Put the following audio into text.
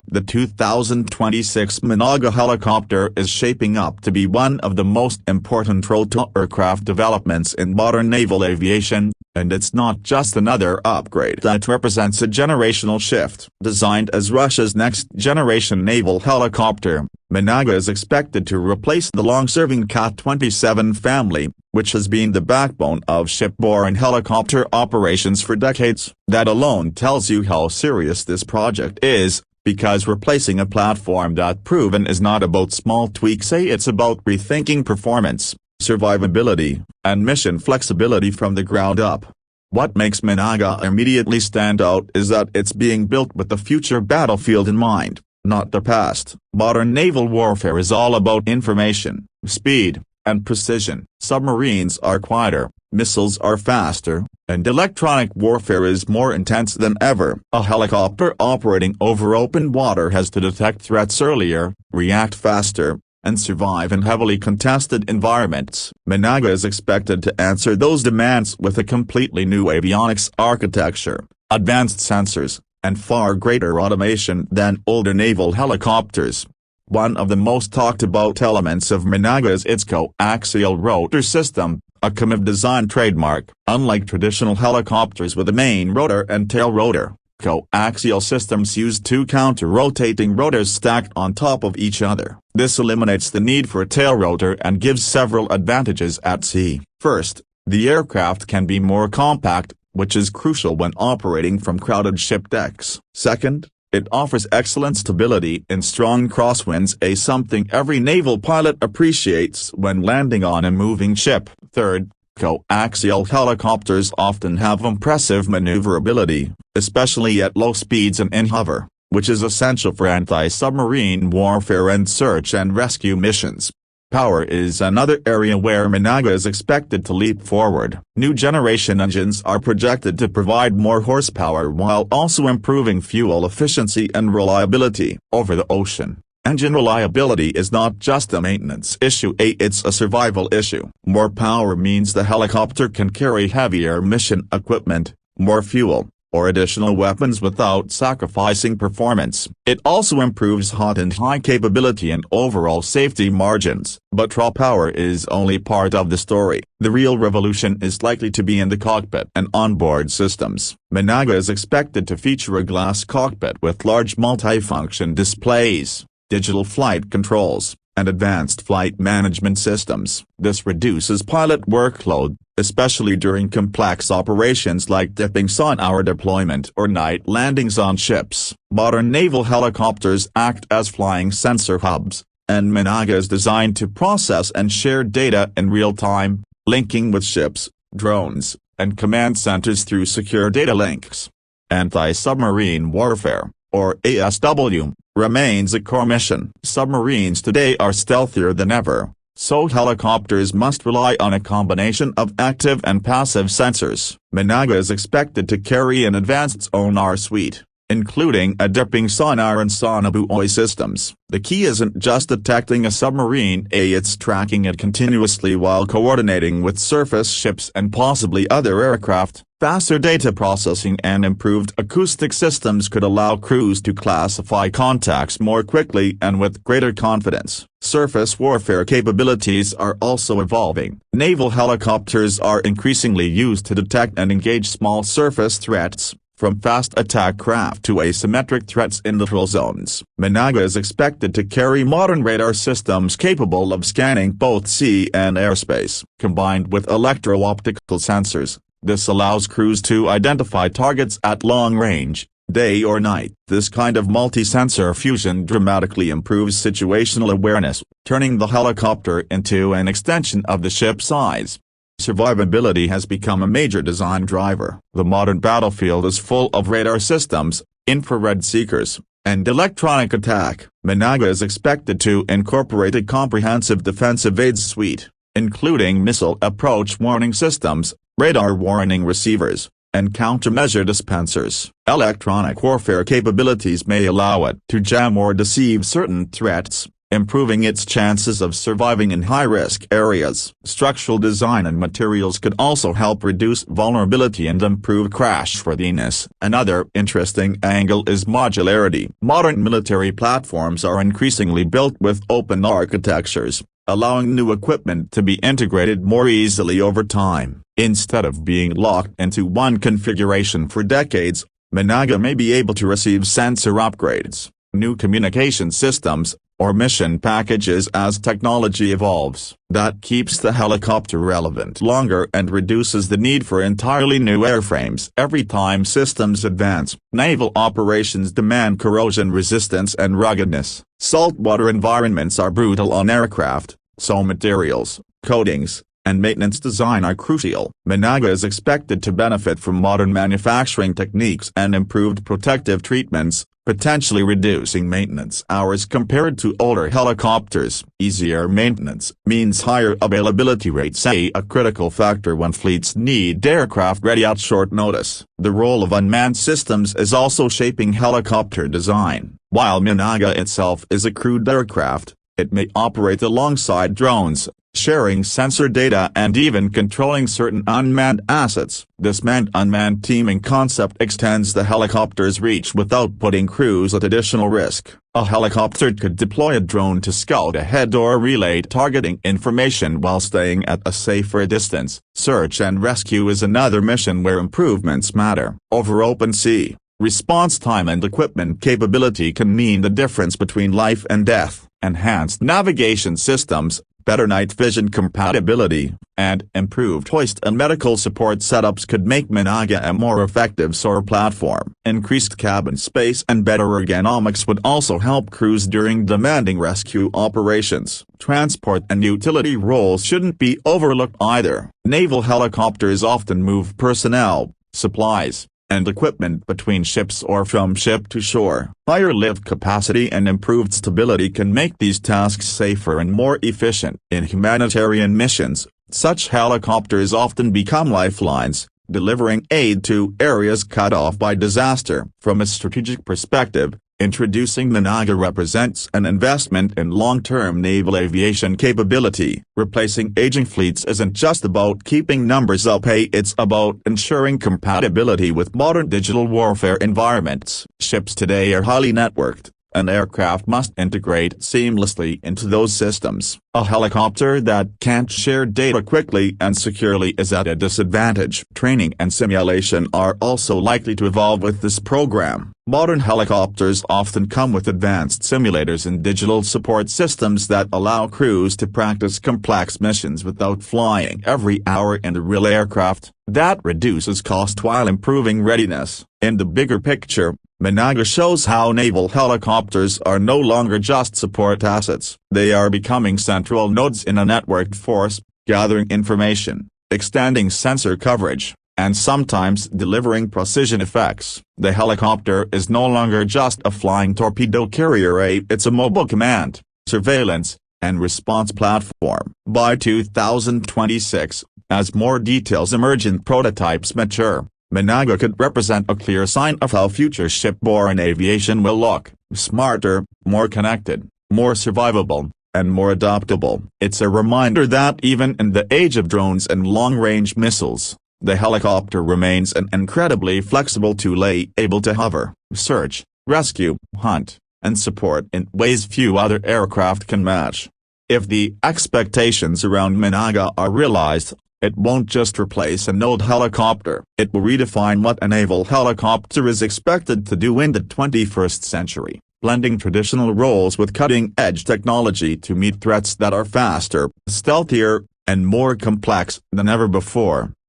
The 2026 Minoga helicopter is shaping up to be one of the most important rotorcraft developments in modern naval aviation, and it's not just another upgrade that represents a generational shift. Designed as Russia's next-generation naval helicopter, Minoga is expected to replace the long-serving Ka-27 family, which has been the backbone of shipborne helicopter operations for decades. That alone tells you how serious this project is, because replacing a platform that proven is not about small tweaks, it's about rethinking performance, survivability, and mission flexibility from the ground up. What makes Minoga immediately stand out is that it's being built with the future battlefield in mind, not the past. Modern naval warfare is all about information, speed, and precision. Submarines are quieter, missiles are faster, and electronic warfare is more intense than ever. A helicopter operating over open water has to detect threats earlier, react faster, and survive in heavily contested environments. Minoga is expected to answer those demands with a completely new avionics architecture, advanced sensors, and far greater automation than older naval helicopters. One of the most talked about elements of Minoga is its coaxial rotor system, a CMIV design trademark. Unlike traditional helicopters with a main rotor and tail rotor, coaxial systems use two counter-rotating rotors stacked on top of each other. This eliminates the need for a tail rotor and gives several advantages at sea. First, the aircraft can be more compact, which is crucial when operating from crowded ship decks. Second, it offers excellent stability in strong crosswinds, something every naval pilot appreciates when landing on a moving ship. Third, coaxial helicopters often have impressive maneuverability, especially at low speeds and in hover, which is essential for anti-submarine warfare and search and rescue missions. Power is another area where Minoga is expected to leap forward. New generation engines are projected to provide more horsepower while also improving fuel efficiency and reliability. Over the ocean, engine reliability is not just a maintenance issue, it's a survival issue. More power means the helicopter can carry heavier mission equipment, more fuel, or additional weapons without sacrificing performance. It also improves hot and high capability and overall safety margins. But raw power is only part of the story. The real revolution is likely to be in the cockpit and onboard systems. Minoga is expected to feature a glass cockpit with large multifunction displays, digital flight controls, and advanced flight management systems. This reduces pilot workload, especially during complex operations like dipping sonar deployment or night landings on ships. Modern naval helicopters act as flying sensor hubs, and Minoga is designed to process and share data in real time, linking with ships, drones, and command centers through secure data links. Anti-submarine warfare, or ASW, remains a core mission. Submarines today are stealthier than ever, so helicopters must rely on a combination of active and passive sensors. Minoga is expected to carry an advanced sonar suite, including a dipping sonar and sonobuoy systems. The key isn't just detecting a submarine, it's tracking it continuously while coordinating with surface ships and possibly other aircraft. Faster data processing and improved acoustic systems could allow crews to classify contacts more quickly and with greater confidence. Surface warfare capabilities are also evolving. Naval helicopters are increasingly used to detect and engage small surface threats, from fast attack craft to asymmetric threats in littoral zones. Minoga is expected to carry modern radar systems capable of scanning both sea and airspace. Combined with electro-optical sensors, this allows crews to identify targets at long range, day or night. This kind of multi-sensor fusion dramatically improves situational awareness, turning the helicopter into an extension of the ship's size. Survivability has become a major design driver. The modern battlefield is full of radar systems, infrared seekers, and electronic attack. Minoga is expected to incorporate a comprehensive defensive aids suite, including missile approach warning systems, radar warning receivers, and countermeasure dispensers. Electronic warfare capabilities may allow it to jam or deceive certain threats, improving its chances of surviving in high-risk areas. Structural design and materials could also help reduce vulnerability and improve crashworthiness. Another interesting angle is modularity. Modern military platforms are increasingly built with open architectures, allowing new equipment to be integrated more easily over time. Instead of being locked into one configuration for decades, Minoga may be able to receive sensor upgrades, new communication systems, or mission packages as technology evolves. That keeps the helicopter relevant longer and reduces the need for entirely new airframes. Every time systems advance, naval operations demand corrosion resistance and ruggedness. Saltwater environments are brutal on aircraft, so materials, coatings, and maintenance design are crucial. Minoga is expected to benefit from modern manufacturing techniques and improved protective treatments, potentially reducing maintenance hours compared to older helicopters. Easier maintenance means higher availability rates, a critical factor when fleets need aircraft ready at short notice. The role of unmanned systems is also shaping helicopter design. While Minoga itself is a crewed aircraft, it may operate alongside drones, sharing sensor data and even controlling certain unmanned assets. This manned-unmanned teaming concept extends the helicopter's reach without putting crews at additional risk. A helicopter could deploy a drone to scout ahead or relay targeting information while staying at a safer distance. Search and rescue is another mission where improvements matter. Over open sea, response time and equipment capability can mean the difference between life and death. Enhanced navigation systems, better night vision compatibility, and improved hoist and medical support setups could make Minoga a more effective SOAR platform. Increased cabin space and better ergonomics would also help crews during demanding rescue operations. Transport and utility roles shouldn't be overlooked either. Naval helicopters often move personnel, supplies, and equipment between ships or from ship to shore. Higher lift capacity and improved stability can make these tasks safer and more efficient. In humanitarian missions, such helicopters often become lifelines, delivering aid to areas cut off by disaster. From a strategic perspective, introducing Minoga represents an investment in long-term naval aviation capability. Replacing aging fleets isn't just about keeping numbers up, it's about ensuring compatibility with modern digital warfare environments. Ships today are highly networked, and aircraft must integrate seamlessly into those systems. A helicopter that can't share data quickly and securely is at a disadvantage. Training and simulation are also likely to evolve with this program. Modern helicopters often come with advanced simulators and digital support systems that allow crews to practice complex missions without flying every hour in a real aircraft. That reduces cost while improving readiness. In the bigger picture, Minoga shows how naval helicopters are no longer just support assets. They are becoming central nodes in a networked force, gathering information, extending sensor coverage, and sometimes delivering precision effects. The helicopter is no longer just a flying torpedo carrier, it's a mobile command, surveillance, and response platform. By 2026, as more details emerge and prototypes mature, Minoga could represent a clear sign of how future shipborne aviation will look: smarter, more connected, more survivable, and more adaptable. It's a reminder that even in the age of drones and long-range missiles, the helicopter remains an incredibly flexible tool, able to hover, search, rescue, hunt, and support in ways few other aircraft can match. If the expectations around Minoga are realized, it won't just replace an old helicopter. It will redefine what a naval helicopter is expected to do in the 21st century, blending traditional roles with cutting-edge technology to meet threats that are faster, stealthier, and more complex than ever before.